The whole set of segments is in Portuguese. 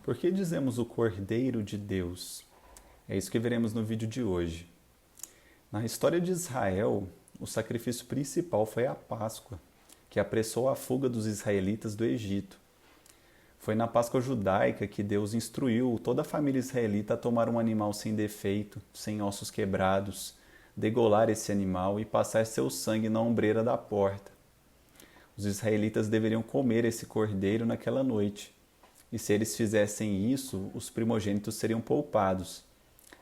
Por que dizemos o Cordeiro de Deus? É isso que veremos no vídeo de hoje. Na história de Israel, o sacrifício principal foi a Páscoa, que apressou a fuga dos israelitas do Egito. Foi na Páscoa judaica que Deus instruiu toda a família israelita a tomar um animal sem defeito, sem ossos quebrados, degolar esse animal e passar seu sangue na ombreira da porta. Os israelitas deveriam comer esse cordeiro naquela noite. E se eles fizessem isso, os primogênitos seriam poupados.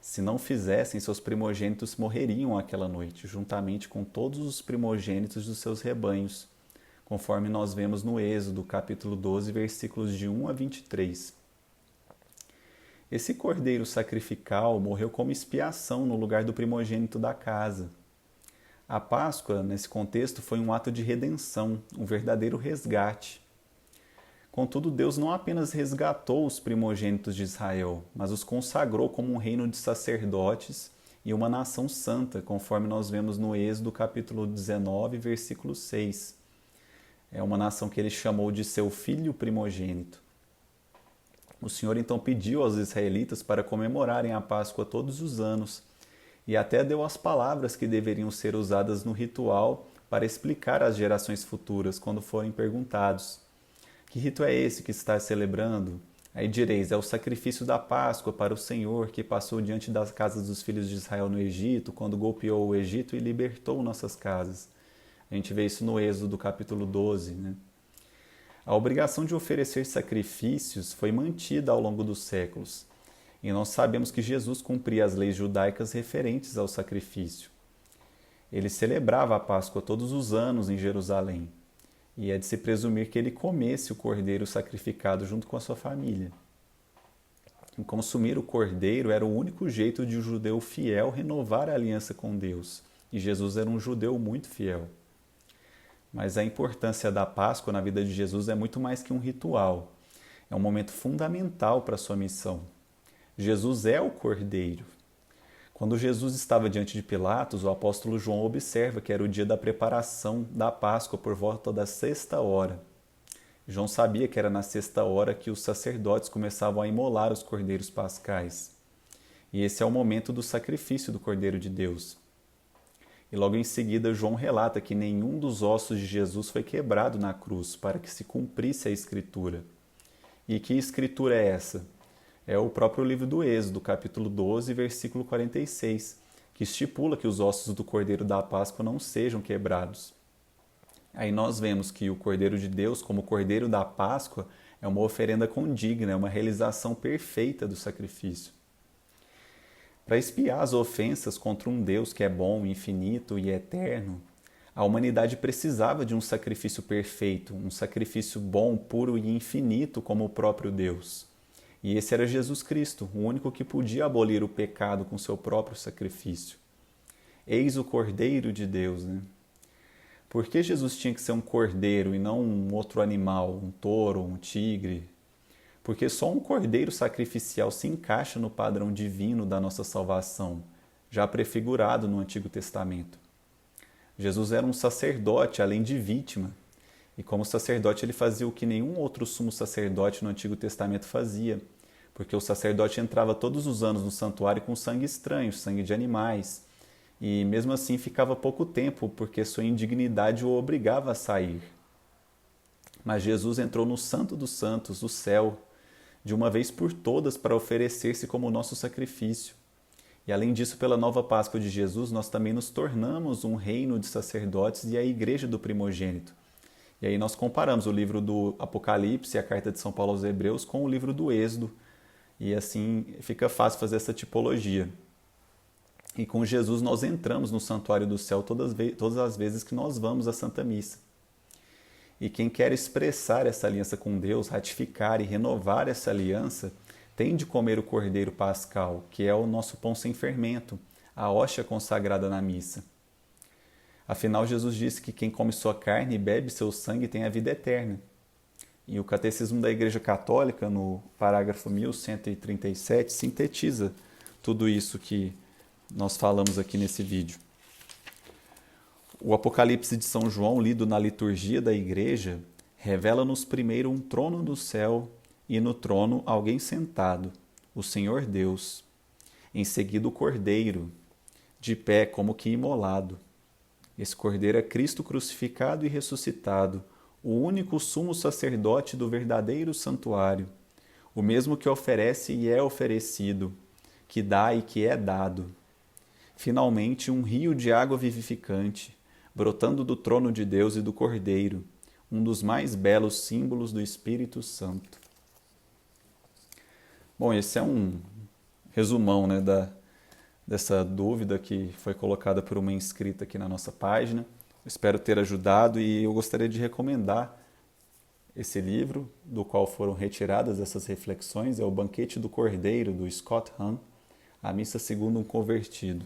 Se não fizessem, seus primogênitos morreriam aquela noite, juntamente com todos os primogênitos dos seus rebanhos, conforme nós vemos no Êxodo, capítulo 12, versículos de 1 a 23. Esse cordeiro sacrificial morreu como expiação no lugar do primogênito da casa. A Páscoa, nesse contexto, foi um ato de redenção, um verdadeiro resgate. Contudo, Deus não apenas resgatou os primogênitos de Israel, mas os consagrou como um reino de sacerdotes e uma nação santa, conforme nós vemos no Êxodo capítulo 19, versículo 6. É uma nação que ele chamou de seu filho primogênito. O Senhor então pediu aos israelitas para comemorarem a Páscoa todos os anos e até deu as palavras que deveriam ser usadas no ritual para explicar às gerações futuras quando forem perguntados: que rito é esse que está celebrando? Aí direis, é o sacrifício da Páscoa para o Senhor que passou diante das casas dos filhos de Israel no Egito, quando golpeou o Egito e libertou nossas casas. A gente vê isso no Êxodo capítulo 12. Né? A obrigação de oferecer sacrifícios foi mantida ao longo dos séculos. E nós sabemos que Jesus cumpria as leis judaicas referentes ao sacrifício. Ele celebrava a Páscoa todos os anos em Jerusalém. E é de se presumir que ele comesse o cordeiro sacrificado junto com a sua família. E consumir o cordeiro era o único jeito de um judeu fiel renovar a aliança com Deus. E Jesus era um judeu muito fiel. Mas a importância da Páscoa na vida de Jesus é muito mais que um ritual. É um momento fundamental para a sua missão. Jesus é o cordeiro. Quando Jesus estava diante de Pilatos, o apóstolo João observa que era o dia da preparação da Páscoa por volta da 6ª. João sabia que era na 6ª que os sacerdotes começavam a imolar os cordeiros pascais. E esse é o momento do sacrifício do Cordeiro de Deus. E logo em seguida, João relata que nenhum dos ossos de Jesus foi quebrado na cruz para que se cumprisse a Escritura. E que Escritura é essa? É o próprio livro do Êxodo, capítulo 12, versículo 46, que estipula que os ossos do Cordeiro da Páscoa não sejam quebrados. Aí nós vemos que o Cordeiro de Deus, como Cordeiro da Páscoa, é uma oferenda condigna, é uma realização perfeita do sacrifício. Para expiar as ofensas contra um Deus que é bom, infinito e eterno, a humanidade precisava de um sacrifício perfeito, um sacrifício bom, puro e infinito como o próprio Deus. E esse era Jesus Cristo, o único que podia abolir o pecado com seu próprio sacrifício. Eis o Cordeiro de Deus, né? Por que Jesus tinha que ser um cordeiro e não um outro animal, um touro, um tigre? Porque só um cordeiro sacrificial se encaixa no padrão divino da nossa salvação, já prefigurado no Antigo Testamento. Jesus era um sacerdote, além de vítima. E como sacerdote ele fazia o que nenhum outro sumo sacerdote no Antigo Testamento fazia, porque o sacerdote entrava todos os anos no santuário com sangue estranho, sangue de animais, e mesmo assim ficava pouco tempo, porque sua indignidade o obrigava a sair. Mas Jesus entrou no Santo dos Santos, o céu, de uma vez por todas para oferecer-se como nosso sacrifício. E além disso, pela nova Páscoa de Jesus, nós também nos tornamos um reino de sacerdotes e a igreja do primogênito. E aí nós comparamos o livro do Apocalipse e a carta de São Paulo aos Hebreus com o livro do Êxodo. E assim fica fácil fazer essa tipologia. E com Jesus nós entramos no santuário do céu todas as vezes que nós vamos à Santa Missa. E quem quer expressar essa aliança com Deus, ratificar e renovar essa aliança, tem de comer o Cordeiro Pascal, que é o nosso pão sem fermento, a hóstia consagrada na missa. Afinal, Jesus disse que quem come sua carne e bebe seu sangue tem a vida eterna. E o Catecismo da Igreja Católica, no parágrafo 1137, sintetiza tudo isso que nós falamos aqui nesse vídeo. O Apocalipse de São João, lido na liturgia da Igreja, revela-nos primeiro um trono do céu e no trono alguém sentado, o Senhor Deus. Em seguida o Cordeiro, de pé como que imolado. Esse Cordeiro é Cristo crucificado e ressuscitado, o único sumo sacerdote do verdadeiro santuário, o mesmo que oferece e é oferecido, que dá e que é dado. Finalmente, um rio de água vivificante, brotando do trono de Deus e do Cordeiro, um dos mais belos símbolos do Espírito Santo. Bom, esse é um resumão, né, dessa dúvida que foi colocada por uma inscrita aqui na nossa página. Espero ter ajudado e eu gostaria de recomendar esse livro, do qual foram retiradas essas reflexões, é O Banquete do Cordeiro, do Scott Hahn, A Missa Segundo um Convertido.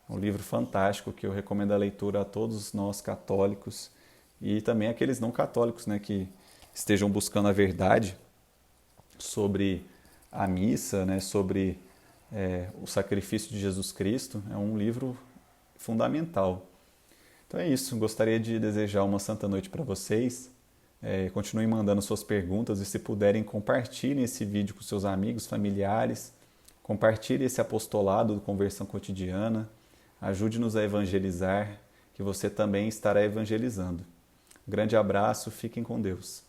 Um livro fantástico que eu recomendo a leitura a todos nós católicos e também aqueles não católicos, né, que estejam buscando a verdade sobre a missa, né, sobre o sacrifício de Jesus Cristo. É um livro fundamental. Então é isso, gostaria de desejar uma santa noite para vocês. Continuem mandando suas perguntas e, se puderem, compartilhem esse vídeo com seus amigos, familiares. Compartilhe esse apostolado do Conversão Cotidiana. Ajude-nos a evangelizar, que você também estará evangelizando. Um grande abraço, fiquem com Deus.